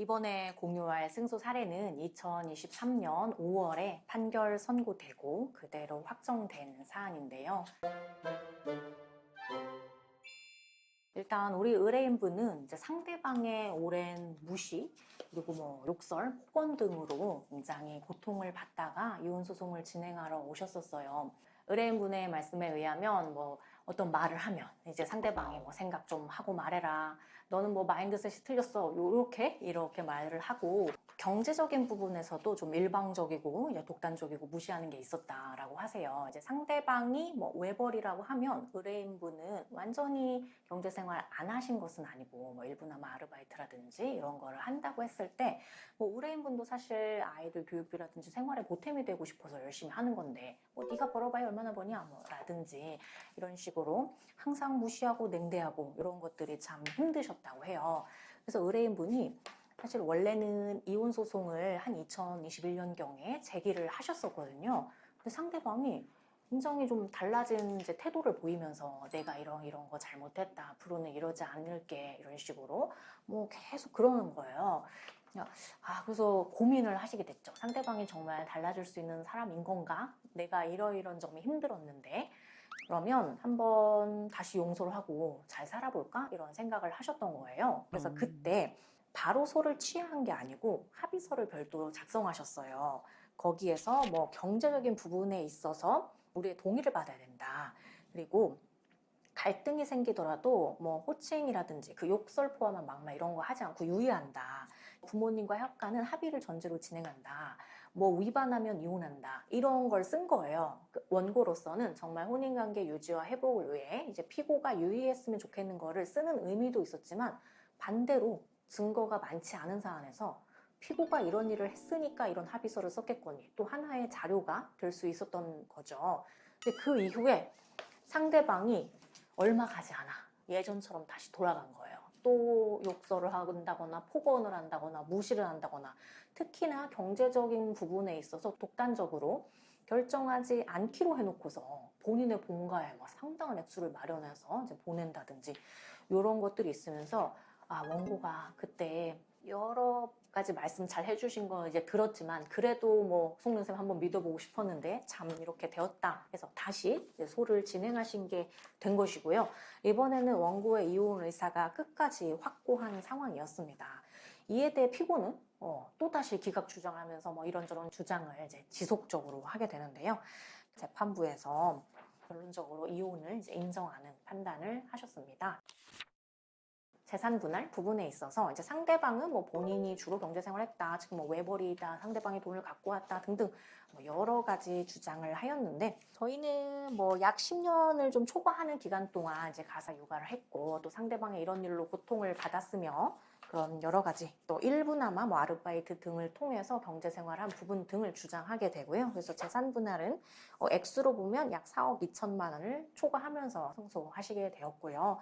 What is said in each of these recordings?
이번에 공유할 승소 사례는 2023년 5월에 판결 선고되고 그대로 확정된 사안인데요. 일단 우리 의뢰인분은 이제 상대방의 오랜 무시 그리고 뭐 욕설, 폭언 등으로 굉장히 고통을 받다가 이혼 소송을 진행하러 오셨었어요. 의뢰인분의 말씀에 의하면 뭐 어떤 말을 하면 이제 상대방이 뭐 생각 좀 하고 말해라. 너는 뭐 마인드셋이 틀렸어. 이렇게 말을 하고 경제적인 부분에서도 좀 일방적이고 이제 독단적이고 무시하는 게 있었다라고 하세요. 이제 상대방이 뭐 외벌이라고 하면 의뢰인분은 완전히 경제생활 안 하신 것은 아니고 뭐 일부나마 아르바이트라든지 이런 거를 한다고 했을 때 뭐 의뢰인분도 사실 아이들 교육비라든지 생활에 보탬이 되고 싶어서 열심히 하는 건데 뭐 네가 벌어봐야 얼마나 버냐 뭐 라든지 이런 식으로 항상 무시하고 냉대하고 이런 것들이 참 힘드셨다고 해요. 그래서 의뢰인분이 사실 원래는 이혼 소송을 한 2021년경에 제기를 하셨었거든요. 근데 상대방이 굉장히 좀 달라진 이제 태도를 보이면서 내가 이런 거 잘못했다. 앞으로는 이러지 않을게. 이런 식으로 뭐 계속 그러는 거예요. 그래서 고민을 하시게 됐죠. 상대방이 정말 달라질 수 있는 사람인 건가? 내가 이런 점이 힘들었는데 그러면 한번 다시 용서를 하고 잘 살아볼까? 이런 생각을 하셨던 거예요. 그래서 그때 바로 소를 취한 게 아니고 합의서를 별도로 작성하셨어요. 거기에서 뭐 경제적인 부분에 있어서 우리의 동의를 받아야 된다. 그리고 갈등이 생기더라도 뭐 호칭이라든지 그 욕설 포함한 막말 이런 거 하지 않고 유의한다. 부모님과 협가는 합의를 전제로 진행한다. 뭐 위반하면 이혼한다. 이런 걸 쓴 거예요. 그 원고로서는 정말 혼인관계 유지와 회복을 위해 이제 피고가 유의했으면 좋겠는 거를 쓰는 의미도 있었지만 반대로 증거가 많지 않은 사안에서 피고가 이런 일을 했으니까 이런 합의서를 썼겠거니 또 하나의 자료가 될 수 있었던 거죠. 근데 그 이후에 상대방이 얼마 가지 않아 예전처럼 다시 돌아간 거예요. 또 욕설을 한다거나 폭언을 한다거나 무시를 한다거나 특히나 경제적인 부분에 있어서 독단적으로 결정하지 않기로 해놓고서 본인의 본가에 막 상당한 액수를 마련해서 이제 보낸다든지 이런 것들이 있으면서 원고가 그때 여러 가지 말씀 잘 해주신 거 이제 들었지만 그래도 뭐 속는쌤 한번 믿어보고 싶었는데 참 이렇게 되었다 해서 다시 이제 소를 진행하신 게 된 것이고요. 이번에는 원고의 이혼 의사가 끝까지 확고한 상황이었습니다. 이에 대해 피고는 또다시 기각 주장하면서 뭐 이런저런 주장을 이제 지속적으로 하게 되는데요. 재판부에서 결론적으로 이혼을 이제 인정하는 판단을 하셨습니다. 재산 분할 부분에 있어서 이제 상대방은 뭐 본인이 주로 경제 생활했다, 지금 뭐 외벌이다, 상대방이 돈을 갖고 왔다 등등 뭐 여러 가지 주장을 하였는데 저희는 뭐 약 10년을 좀 초과하는 기간 동안 이제 가사 육아를 했고 또 상대방의 이런 일로 고통을 받았으며 그런 여러 가지 또 일부나마 뭐 아르바이트 등을 통해서 경제 생활한 부분 등을 주장하게 되고요. 그래서 재산 분할은 액수로 보면 약 4억 2천만 원을 초과하면서 승소하시게 되었고요.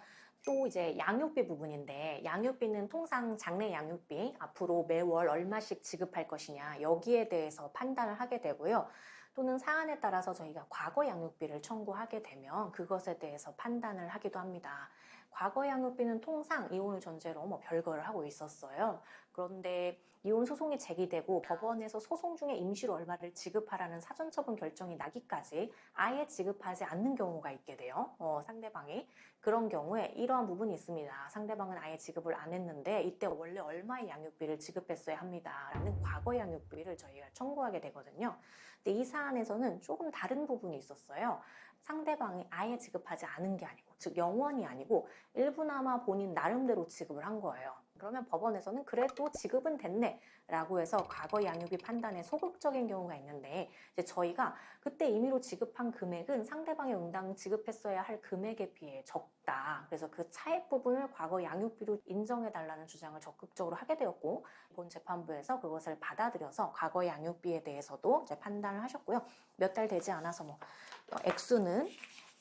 또 이제 양육비 부분인데 양육비는 통상 장래 양육비 앞으로 매월 얼마씩 지급할 것이냐 여기에 대해서 판단을 하게 되고요. 또는 사안에 따라서 저희가 과거 양육비를 청구하게 되면 그것에 대해서 판단을 하기도 합니다. 과거 양육비는 통상 이혼을 전제로 뭐 별거를 하고 있었어요. 그런데 이혼 소송이 제기되고 법원에서 소송 중에 임시로 얼마를 지급하라는 사전처분 결정이 나기까지 아예 지급하지 않는 경우가 있게 돼요. 상대방이. 그런 경우에 이러한 부분이 있습니다. 상대방은 아예 지급을 안 했는데 이때 원래 얼마의 양육비를 지급했어야 합니다. 라는 과거 양육비를 저희가 청구하게 되거든요. 근데 이 사안에서는 조금 다른 부분이 있었어요. 상대방이 아예 지급하지 않은 게 아니고 즉 영원이 아니고 일부나마 본인 나름대로 지급을 한 거예요. 그러면 법원에서는 그래도 지급은 됐네 라고 해서 과거 양육비 판단에 소극적인 경우가 있는데 이제 저희가 그때 임의로 지급한 금액은 상대방이 응당 지급했어야 할 금액에 비해 적다. 그래서 그 차액 부분을 과거 양육비로 인정해달라는 주장을 적극적으로 하게 되었고 본 재판부에서 그것을 받아들여서 과거 양육비에 대해서도 이제 판단을 하셨고요. 몇 달 되지 않아서 뭐 액수는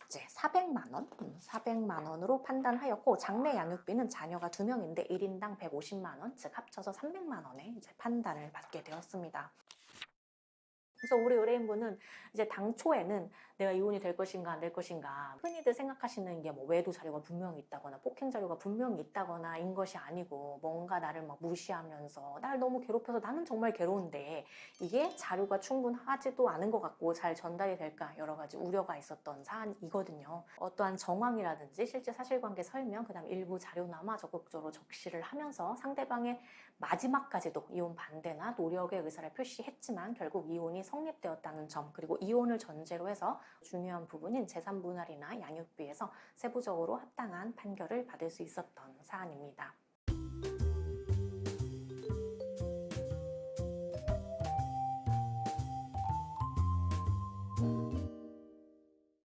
이제 400만 원, 400만 원으로 판단하였고 장래 양육비는 자녀가 2명인데 1인당 150만 원, 즉 합쳐서 300만 원에 이제 판단을 받게 되었습니다. 그래서 우리 의뢰인분은 이제 당초에는 내가 이혼이 될 것인가 안 될 것인가, 흔히들 생각하시는 게 뭐 외도 자료가 분명히 있다거나 폭행 자료가 분명히 있다거나인 것이 아니고, 뭔가 나를 막 무시하면서 날 너무 괴롭혀서 나는 정말 괴로운데 이게 자료가 충분하지도 않은 것 같고 잘 전달이 될까, 여러 가지 우려가 있었던 사안이거든요. 어떠한 정황이라든지 실제 사실관계 설명, 그다음 일부 자료남아 적극적으로 적시를 하면서 상대방의 마지막까지도 이혼 반대나 노력의 의사를 표시했지만 결국 이혼이 성립되었다는 점, 그리고 이혼을 전제로 해서 중요한 부분인 재산 분할이나 양육비에서 세부적으로 합당한 판결을 받을 수 있었던 사안입니다.